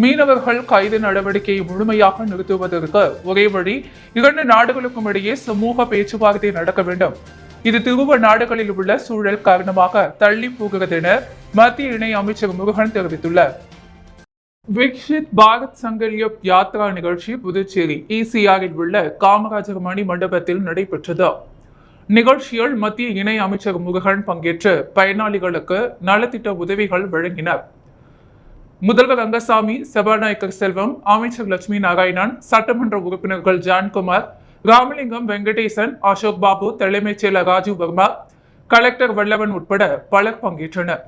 மீனவர்கள் கைது நடவடிக்கையை முழுமையாக நிறுத்துவதற்கு ஒரே வழி, இரண்டு நாடுகளுக்கும் இடையே சுமூக பேச்சுவார்த்தை நடக்க வேண்டும். இது துருவ நாடுகளில் உள்ள சூழல் காரணமாக தள்ளி போகிறது என மத்திய இணை அமைச்சர் முருகன் தெரிவித்துள்ளார். விக்ஷித் பாரத் சங்கல்யப் யாத்ரா நிகழ்ச்சி புதுச்சேரி ECRயில் உள்ள காமராஜர் மணி மண்டபத்தில் நடைபெற்றது. நிகழ்ச்சியில் மத்திய இணை அமைச்சர் முருகன் பங்கேற்று பயனாளிகளுக்கு நலத்திட்ட உதவிகள் வழங்கினார். முதல்வர் ரங்கசாமி, சபாநாயகர் செல்வம், அமைச்சர் லட்சுமி நாராயணன், சட்டமன்ற உறுப்பினர்கள் ஜான்குமார், ராமலிங்கம், வெங்கடேசன், அசோக் பாபு, தலைமைச் செயலர் ராஜீவ் வர்மா, கலெக்டர் வல்லவன் உட்பட பலர் பங்கேற்றனர்.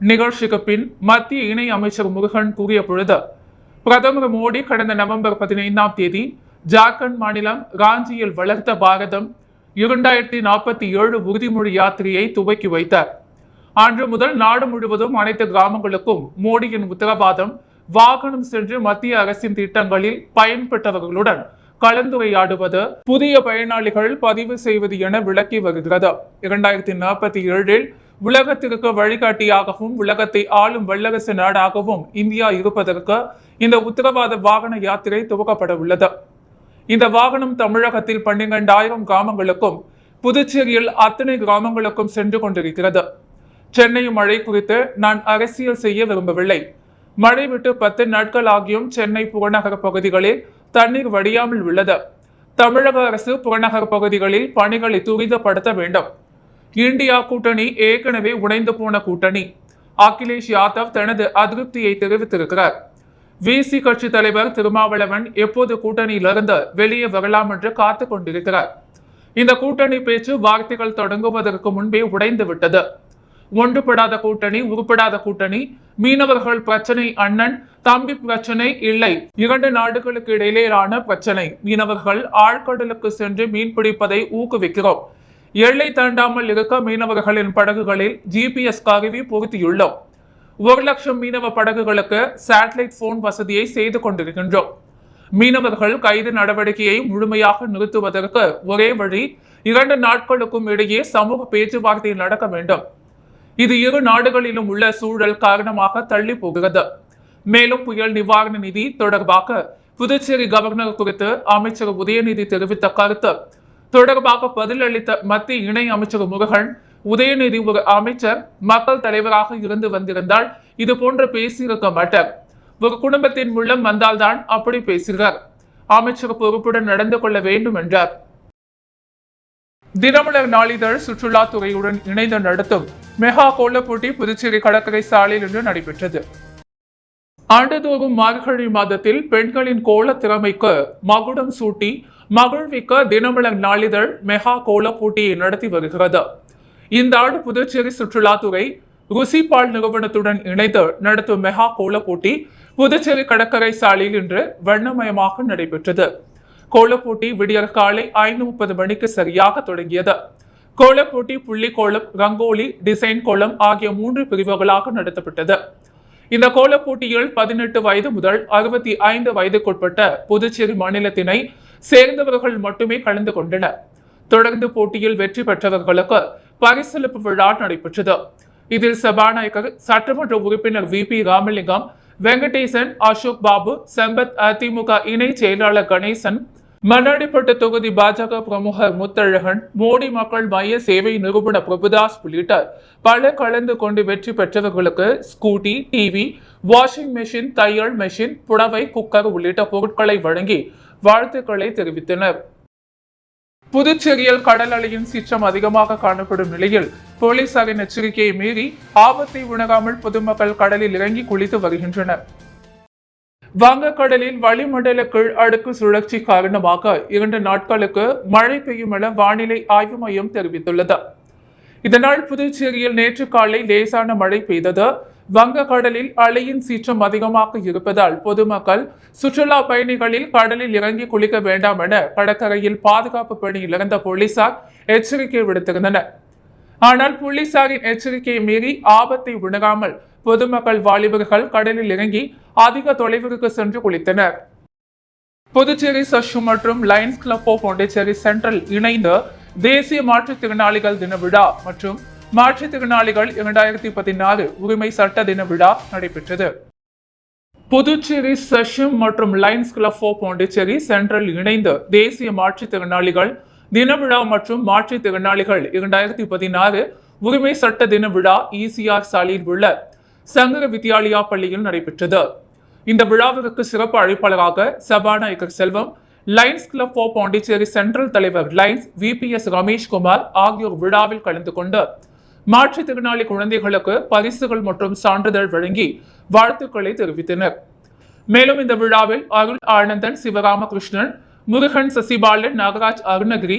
நிகழ்ச்சிக்கு பின் மத்திய இணை அமைச்சர் முருகன் கூறிய பொழுது, பிரதமர் மோடி கடந்த நவம்பர் 15ஆம் தேதி ஜார்க்கண்ட் மாநிலம் ராஞ்சியில் வளர்த்த பாரதம் 2047 உறுதிமொழி யாத்திரையை துவக்கி வைத்தார். அன்று முதல் நாடு முழுவதும் அனைத்து கிராமங்களுக்கும் மோடியின் உத்தரவாதம் வாகனம் சென்று மத்திய அரசின் திட்டங்களில் பயன்பெற்றவர்களுடன் கலந்துரையாடுவது, புதிய பயனாளிகள் பதிவு செய்வது என விளக்கி வருகிறது. 2047 உலகத்திற்கு வழிகாட்டியாகவும் உலகத்தை ஆளும் வல்லரசு நாடாகவும் இந்தியா இருப்பதற்கு இந்த உத்தரவாத வாகன யாத்திரை துவக்கப்பட உள்ளது. இந்த வாகனம் தமிழகத்தில் 12,000 கிராமங்களுக்கும் புதுச்சேரியில் அத்தனை கிராமங்களுக்கும் சென்று கொண்டிருக்கிறது. சென்னை மழை குறித்து நான் அரசியல் செய்ய விரும்பவில்லை. மழை விட்டு 10 நாட்கள் ஆகியும் சென்னை புறநகர் பகுதிகளில் தண்ணீர் வடியாமல் உள்ளது. தமிழக அரசு புறநகர் பகுதிகளில் பணிகளை துரிதப்படுத்த வேண்டும். இந்தியா கூட்டணி ஏற்கனவே உடைந்து போன கூட்டணி. அகிலேஷ் யாதவ் தனது அதிருப்தியை தெரிவித்திருக்கிறார். VC கட்சி தலைவர் திருமாவளவன் எப்போது கூட்டணியிலிருந்து வெளியே வரலாம் என்று காத்துக் கொண்டிருக்கிறார். இந்த கூட்டணி பேச்சு வார்த்தைகள் தொடங்குவதற்கு முன்பே உடைந்து விட்டது. ஒன்றுபடாத கூட்டணி, உருப்படாத கூட்டணி. மீனவர்கள் பிரச்சனை அண்ணன் தம்பி பிரச்சனை இல்லை, இரண்டு நாடுகளுக்கு இடையிலான பிரச்சனை. மீனவர்கள் ஆழ்கடலுக்கு சென்று மீன் பிடிப்பதை ஊக்குவிக்கிறோம். எல்லை தாண்டாமல் இருக்க மீனவர்களின் படகுகளில் GPS கருவி பொருத்தியுள்ளோம். 1 லட்சம் மீனவ படகுகளுக்கு சேட்டலைட் போன் வசதியை செய்து கொண்டிருக்கின்றோம். மீனவர்கள் கைது நடவடிக்கையை முழுமையாக நிறுத்துவதற்கு ஒரே வழி, 2 நாட்களுக்கும் இடையே சமூக பேச்சுவார்த்தை நடக்க வேண்டும். இது இரு நாடுகளிலும் உள்ள சூழல் காரணமாக தள்ளி போகிறது. மேலும் புயல் நிவாரண நிதி தொடர்பாக புதுச்சேரி கவர்னர் குறித்து அமைச்சர் உதயநிதி தெரிவித்த கருத்து தொடர்பாக பதிலளித்த மத்திய இணை அமைச்சர் முருகன், உதயநிதி ஒரு அமைச்சர், மக்கள் தலைவராக இருந்து வந்திருந்தால் இது போன்ற பேசியிருக்க மாட்டார். ஒரு குடும்பத்தின் மூலம் வந்தால்தான் அப்படி பேசுகிறார். அமைச்சர் பொறுப்புடன் நடந்து கொள்ள வேண்டும் என்றார். தினமலர் நாளிதழ் சுற்றுலாத்துறையுடன் இணைந்து நடத்தும் மெகா கோலப் போட்டி புதுச்சேரி கடற்கரை சாலையில் இன்று நடைபெற்றது. ஆண்டுதோறும் மார்கழி மாதத்தில் பெண்களின் கோல திறமைக்கு மகுடம் சூட்டி மகிழ்விக்க தினமலர் நாளிதழ் மெகா கோலப் போட்டியை நடத்தி வருகிறது. இந்த ஆண்டு புதுச்சேரி சுற்றுலாத்துறை ருசிபால் நிறுவனத்துடன் இணைந்து நடத்தும் மெகா கோலப் போட்டி புதுச்சேரி கடற்கரை சாலையில் இன்று வண்ணமயமாக நடைபெற்றது. கோலப்போட்டி விடியற் காலை 5:30 மணிக்கு சரியாக தொடங்கியது. கோலப்போட்டி புள்ளிக்கோளம், ரங்கோலி, டிசைன் கோலம் ஆகிய 3 பிரிவுகளாக நடத்தப்பட்டது. இந்த கோலப்போட்டியில் 18 வயது முதல் 65 வயதுக்குட்பட்ட புதுச்சேரி மாநிலத்தினை சேர்ந்தவர்கள் மட்டுமே கலந்து கொண்டனர். தொடர்ந்து போட்டியில் வெற்றி பெற்றவர்களுக்கு பரிசளிப்பு விழா நடைபெற்றது. இதில் சபாநாயகர், சட்டமன்ற உறுப்பினர் VP ராமலிங்கம், வெங்கடேசன், அசோக் பாபு, சம்பத், அதிமுக இணை செயலாளர் கணேசன், மண்ணாடிப்பட்டு தொகுதி பாஜக பிரமுகர் முத்தழகன், மோடி மக்கள் மைய சேவை நிறுவன பிரபுதாஸ் உள்ளிட்ட பலர் கலந்து கொண்டு வெற்றி பெற்றவர்களுக்கு ஸ்கூட்டி, டிவி, வாஷிங் மெஷின், தையல் மெஷின், புடவை, குக்கர் உள்ளிட்ட பொருட்களை வழங்கி வாழ்த்துக்களை தெரிவித்தனர். புதுச்சேரியில் கடல் அலையின் சீற்றம் அதிகமாக காணப்படும் நிலையில் போலீசாரின் எச்சரிக்கையை மீறி ஆபத்தை உணராமல் பொதுமக்கள் கடலில் இறங்கி குளித்து வருகின்றனர். வங்கக்கடலில் வளிமண்டல கீழ் அடுக்கு சுழற்சி காரணமாக 2 நாட்களுக்கு மழை பெய்யும் என வானிலை ஆய்வு மையம் தெரிவித்துள்ளது. இதனால் புதுச்சேரியில் நேற்று காலை லேசான மழை பெய்தது. வங்கக்கடலில் அலையின் சீற்றம் அதிகமாக இருப்பதால் பொதுமக்கள், சுற்றுலா பயணிகளில் கடலில் இறங்கி குளிக்க வேண்டாம் என கடற்கரையில் பாதுகாப்பு பணியில் இருந்த போலீசார் எச்சரிக்கை விடுத்திருந்தனர். ஆனால் போலீசாரின் எச்சரிக்கையை மீறி ஆபத்தை உணராமல் பொதுமக்கள், வாலிபர்கள் கடலில் இறங்கி அதிக தொலைவிற்கு சென்று குளித்தனர். புதுச்சேரி சஷு மற்றும் Lions Club of Pondicherry Central இணைந்து தேசிய மாற்றுத்திறனாளிகள் தின விழா மற்றும் மாற்றுத்திறனாளிகள் 2016 உரிமை சட்ட தின விழா நடைபெற்றது. புதுச்சேரி செஷம் மற்றும் Lions club for Pondicherry Central இணைந்து தேசிய மாற்றுத்திறனாளிகள் தின விழா மற்றும் மாற்றுத்திறனாளிகள் 2016 உரிமை சட்ட தின விழா இசிஆர் சாலையில் உள்ள சங்கர வித்யாலயா பள்ளியில் நடைபெற்றது. இந்த விழாவிற்கு சிறப்பு அழைப்பாளராக சபாநாயகர் Selvam, lions club for Pondicherry central தலைவர் லைன்ஸ் VPS ரமேஷ்குமார் ஆகியோர் விழாவில் கலந்து கொண்டு மாற்றுத்திறனாளி குழந்தைகளுக்கு பரிசுகள் மற்றும் சான்றிதழ் வழங்கி வாழ்த்துக்களை தெரிவித்தனர். மேலும் இந்த விழாவில் அருள் ஆனந்தன், சிவராமகிருஷ்ணன், முருகன், சசிபாலன், நாகராஜ், அருணகிரி,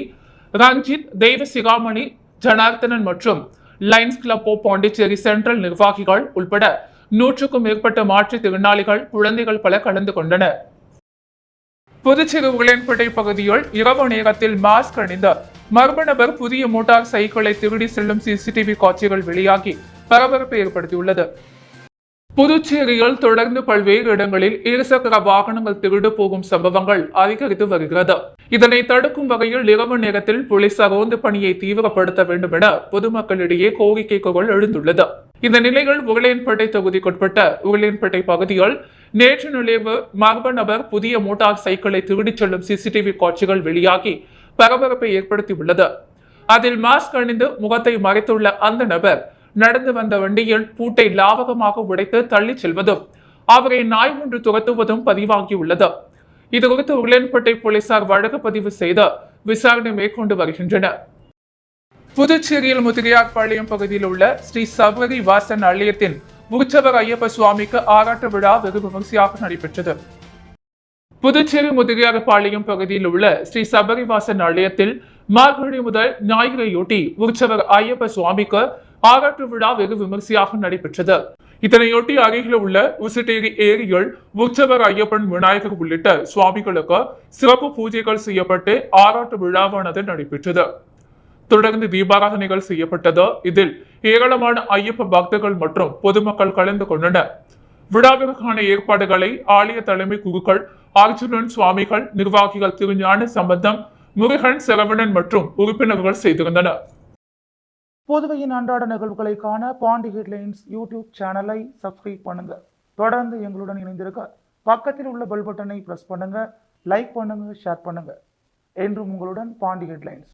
ரஞ்சித், தெய்வ சிகாமணி, ஜனார்த்தனன் மற்றும் Lions Club of Pondicherry Central நிர்வாகிகள் உட்பட 100க்கும் மேற்பட்ட மாற்றுத்திறனாளிகள் குழந்தைகள் பலர் கலந்து கொண்டனர். புதுச்சேரி உருளையன்பேட்டை பகுதியில் இரவு நேரத்தில் மாஸ்க் அணிந்த மர்ம நபர் புதிய மோட்டார் சைக்கிளை திருடி செல்லும் சிசிடிவி காட்சிகள் வெளியாகி பரபரப்பை ஏற்படுத்தியுள்ளது. புதுச்சேரியில் தொடர்ந்து பல்வேறு இடங்களில் இருசக்கர வாகனங்கள் திருடு போகும் சம்பவங்கள் அதிகரித்து வருகிறது. இதனை தடுக்கும் வகையில் இரவு நேரத்தில் போலீசார் ரோந்து பணியை தீவிரப்படுத்த வேண்டும் என பொதுமக்களிடையே கோரிக்கைகள் எழுந்துள்ளது. இந்த நிலையில் உருளையன்பேட்டை தொகுதிக்குட்பட்ட உருளையன்பேட்டை பகுதியில் நேற்று நிலவு மர்ம நபர் புதிய மோட்டார் சைக்கிளை திருடிச் செல்லும் சிசிடிவி காட்சிகள் வெளியாகி பரபரப்பை ஏற்படுத்தியுள்ளது. அதில் மாஸ்க் அணிந்து முகத்தை மறைத்துள்ள அந்த நபர் நடந்து வந்த வண்டியின் பூட்டை லாவகமாக உடைத்து தள்ளி செல்வதும் அவரை நாய் ஒன்று துரத்துவதும் பதிவாகியுள்ளது. இதுகுறித்து உருளையன்பேட்டை போலீசார் வழக்கு பதிவு செய்து விசாரணை மேற்கொண்டு வருகின்றனர். புதுச்சேரியில் முதிரியார்பாளையம் பகுதியில் உள்ள ஸ்ரீ சபரி வாசன் ஆலயத்தின் உற்சவர் ஐயப்ப சுவாமிக்கு ஆராட்ட விழா வெகு விமர்சையாக நடைபெற்றது. புதுச்சேரி முதிரியார்பாளையம் பகுதியில் உள்ள ஸ்ரீ சபரிவாசன் ஆலயத்தில் மார்கழி முதல் ஞாயிறையொட்டி உற்சவர் ஐயப்ப சுவாமிக்கு ஆராட்டு விழா வெகு விமர்சையாக நடைபெற்றது. இதனையொட்டி அருகில் உள்ள உசிட்டேரி ஏரியில் உற்சவர் ஐயப்பன், விநாயகர் உள்ளிட்ட சுவாமிகளுக்கு சிறப்பு பூஜைகள் செய்யப்பட்டு ஆராட்டு விழாவானது நடைபெற்றது. தொடர்ந்து தீபாராதனைகள் செய்யப்பட்டது. இதில் ஏராளமான ஐயப்ப பக்தர்கள் மற்றும் பொதுமக்கள் கலந்து கொண்டனர். விழாவிற்கான ஏற்பாடுகளை ஆலய தலைமை குருக்கள் அர்ஜுனன் சுவாமிகள், நிர்வாகிகள் திருஞான சம்பந்தம், முருகன், சரவணன் மற்றும் உறுப்பினர்கள் செய்திருந்தனர். புதுவையின் அன்றாட நிகழ்வுகளை காண பாண்டி ஹெட்லைன்ஸ் யூடியூப் சேனலை சப்ஸ்கிரைப் பண்ணுங்க. தொடர்ந்து எங்களுடன் இணைந்திருக்க பக்கத்தில் உள்ள பெல் பட்டனை பிரஸ் பண்ணுங்க. லைக் பண்ணுங்க, ஷேர் பண்ணுங்க. என்றும் உங்களுடன் பாண்டி ஹெட்லைன்ஸ்.